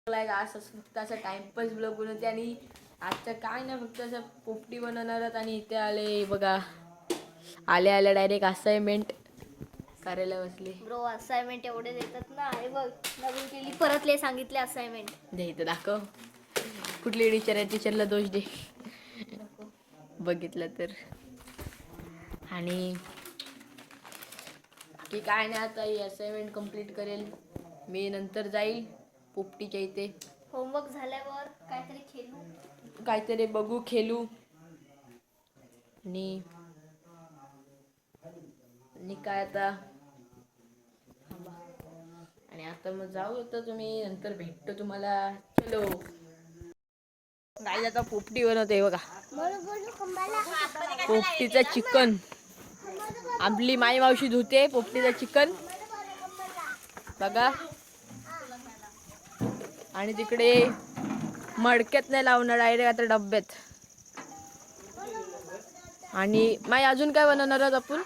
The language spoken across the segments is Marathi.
आज फक्त असं टाइमपास ब्लॉग बनवते आणि आजचं काय नाही फक्त असं पोपटी बनवणार आहोत. आणि इथे आले बघा, आल्या डायरेक्ट असाइनमेंट करायला बसले. ब्रो असाइनमेंट एवढे देतात ना. हे बघ नवीन केली परतले सांगितले असाइनमेंट. दे इथं दाखव, कुठली टीचर आहे, टीचरला दोष दे बघितलं तर. आणि की काय नाही, आता ही असाइनमेंट कंप्लीट करेल मी, नंतर जाईल पोपटीच्या इथे. होमवर्क झाल्यावर काहीतरी खेळू, काहीतरी बघू, खेळू. आणि काय आता, आणि आता मग जाऊ. तर तुम्ही नंतर भेटतो तुम्हाला. चलो काय आता पोपटी बनवते बघा, पोपटीचं चिकन. आपली माई मावशी धुते पोपटीचं चिकन बघा. आणि तिकडे मडक्यात नाही लावणार, डायरेक्ट आता डब्यात. आणि माई अजून काय बनवणार आहोत आपण,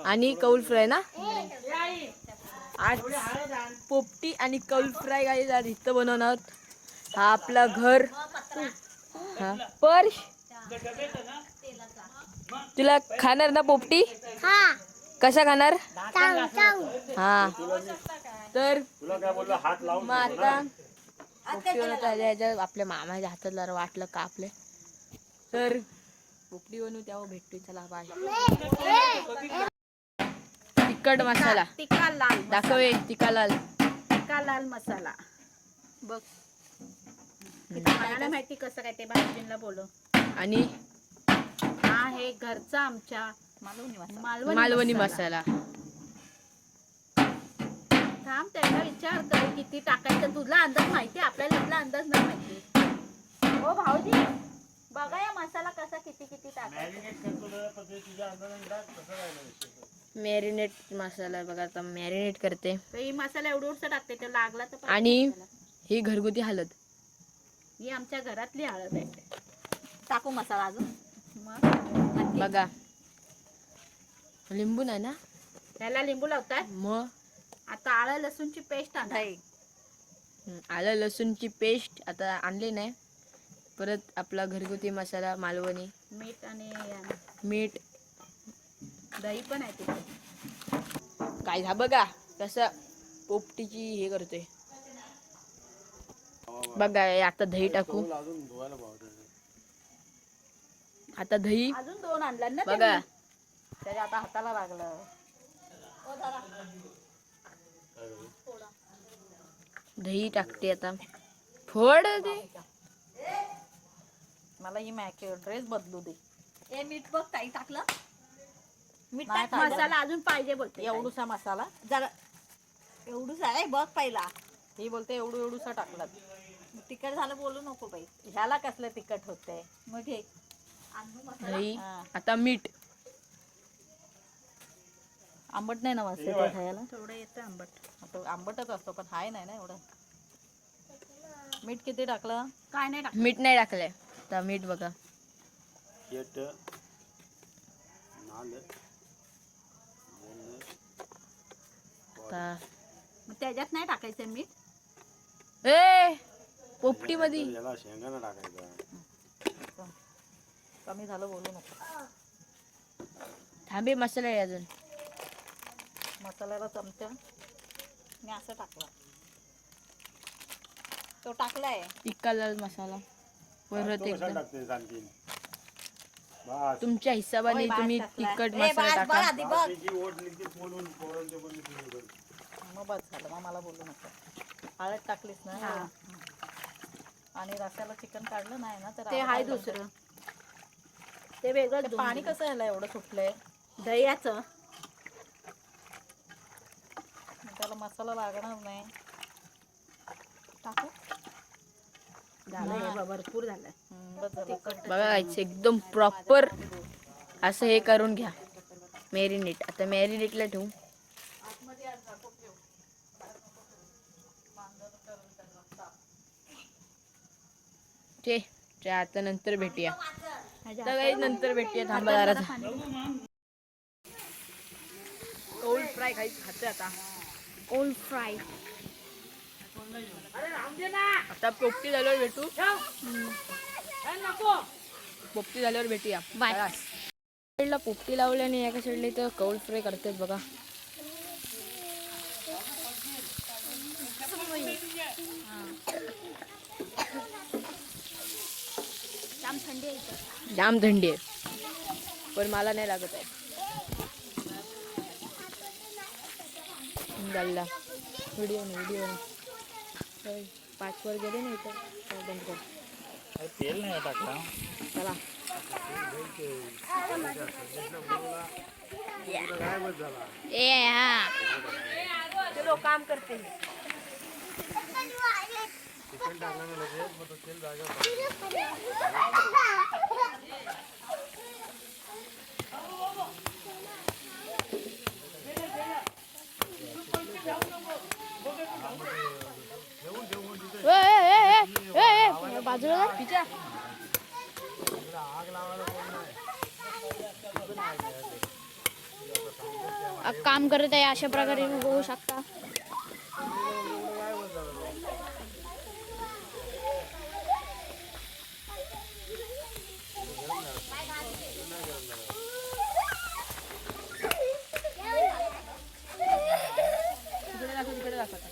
आणि कौल फ्राय ना. आज पोपटी आणि कौल फ्राय काय आज इथं बनवणार आहोत. हा आपला घर. हा पर्श, तुला खाणार ना पोपटी? हा कशा खाणार? हा तर मग आता पोपटी बनवत आल्या, आपल्या मामाच्या हातात वाटलं का आपले. तर पोपटी बनवू तेव्हा भेटतो. चला बाय. तिखट मसाला, तिखा लाल दाखवे तिखा लाल, तिखा लाल मसाला बघ. मला माहिती कसं काय ते भाजीला बोलो. आणि हा हे घरचा आमच्या मालवणी मसाला. थांब त्याला विचार कर किती टाकायचं. तुला अंदाज माहिती, आपल्याला इथला अंदाज नाही माहिती. हो भाऊजी बघा या मसाला कसा किती टाकायचा. मॅरिनेट मसाला बघा, आता मॅरिनेट करते. तर ही मसाला एवढं टाकते ते लागला तर. आणि ही घरगुती हळद, ही आमच्या घरातली हळद आहे. टाकू मसाला अजून मग बघा. लिंबू नाही ना, त्याला लिंबू लावतात. मग आता आलं लसूणची पेस्ट आहे. आलं लसूणची पेस्ट आता आणली नाही. परत आपला घरगुती मसाला मालवणी, मीठ आणि मीठ, दही पण आहे तिथे. काय हा बघा कसं पोपटीची हे करतोय बघा. आता दही टाकू, आता दही अजून 2 आणलं ना बघा. त्याच्या आता हाताला लागलं. दही टाकते आता. फोड दे मला ही ड्रेस बदलू दे. हे मीठ बघ ताई टाकलं. मीठ मसाला अजून पाहिजे बोलते. एवढूसा मसाला जरा एवढूच आहे बघ पहिला. ही बोलते एवढूसा टाकला. तिखट झालं बोलू नको बाई. ह्याला कसलं तिखट होते. मग घे दही. आता मीठ. आंबट नाही ना वाजते खायला. थोडं येतं आंबट. आता आंबटच असतो पण हाय नाही ना एवढं. मीठ किती टाकलं? काय नाही टाकलं. मीठ नाही टाकलंय. आता मीठ बघा. मग त्याच्यात नाही टाकायचं मीठ. ए पोपटी मध्ये शेंगाना टाकायचं. कमी झालं बोलू नको. थांबे मसाला आहे अजून. मसाल्याला चमचा मी असं टाकला. तो टाकलाय तिखा लाल मसाला. परत एकदा आणखी तुमच्या हिशोबाने तुम्ही तिखट ए मसाला बघ टाका. आधी बघ. मग बस झालं. मग मला बोलू नको. हळद टाकलीस ना. आणि रस्याला चिकन काढलं नाही ना तर ते हाय दुसरं. ते वेगळं. पाणी कसं यायला एवढं सुटलंय दह्याचं. त्याला मसाला लागणार नाही. टाकू झालं भरपूर झालंय. बस झालं. बघा एकदम प्रॉपर असं हे करून घ्या मॅरिनेट. आता मॅरिनेटला ठेवू. ते आता नंतर भेटूया. तर काही नंतर भेटूया. थांबा जरा. कोल्ड फ्राय खायचं खाते आता. Cold fry. आता पोपटी झाल्यावर भेटू. पोपटी झाल्यावर भेटूया. बाय. साईडला पोपटी लावली आणि एका साईडला इथं कौल फ्राय करतात बघा. जाम थंडी आहे इथं. जाम थंडी आहे पण मला नाही लागत आहे. झाला व्हिडिओ 5 वर गेले नाही तर बंद कर. तेल नाही टाकला. चला ए हा चलो काम करते. बाजूला पिच्या काम करत आहे अशा प्रकारे बघू शकता. तिकडे दाखवतात.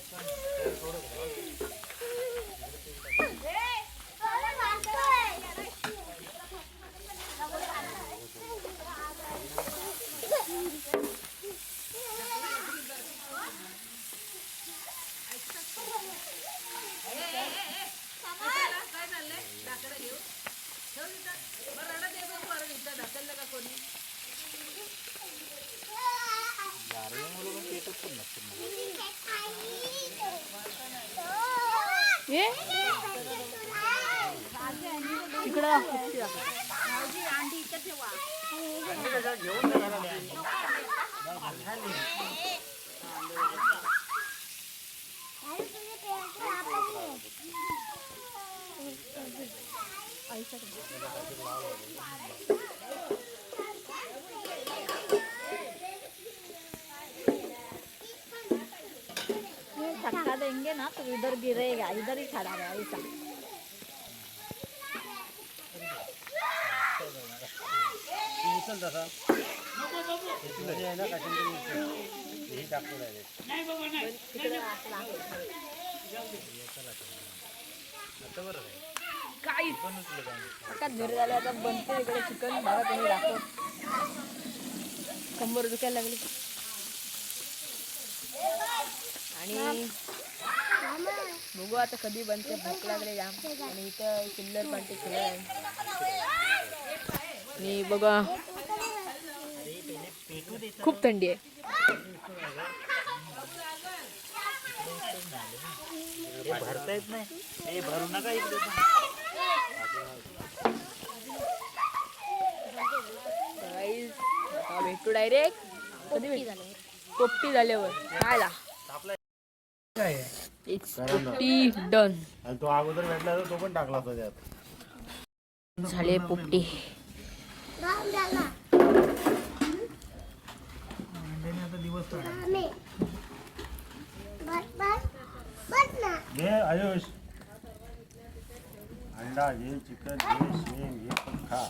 तिकडे धक्का देंगे ना तो इधर गिरेगा, इधर ही खड़ा रहा ऐसा. उचल तसा आहे ना हे टाकून आहे. आता बरं आहे. काही घरी झालं आता बनते इकडे चिकन. बघा तुम्ही दाखव. कंबर दुखायला लागली आणि बघू आता कधी बनते. भूक लागले जाम आणि इथं चिल्लर पार्टी खेळ आहे आणि बघा खूप थंडी आहे. हे भरता येत नाही. हे भरू नका इकडे. आता भेटू डायरेक्ट कधी भेटू. पोपटी झाल्यावर खायला. इट्स पोपटी डन. आणि तो अगोदर भेटला तर तो पण टाकला होता त्यात. झाले पोपटी. घे आयुष. अंडा घे, चिकन घे, शेंग घे, पण खा.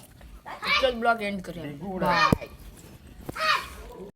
ब्लॉग एंड करूया. गुड. बाय.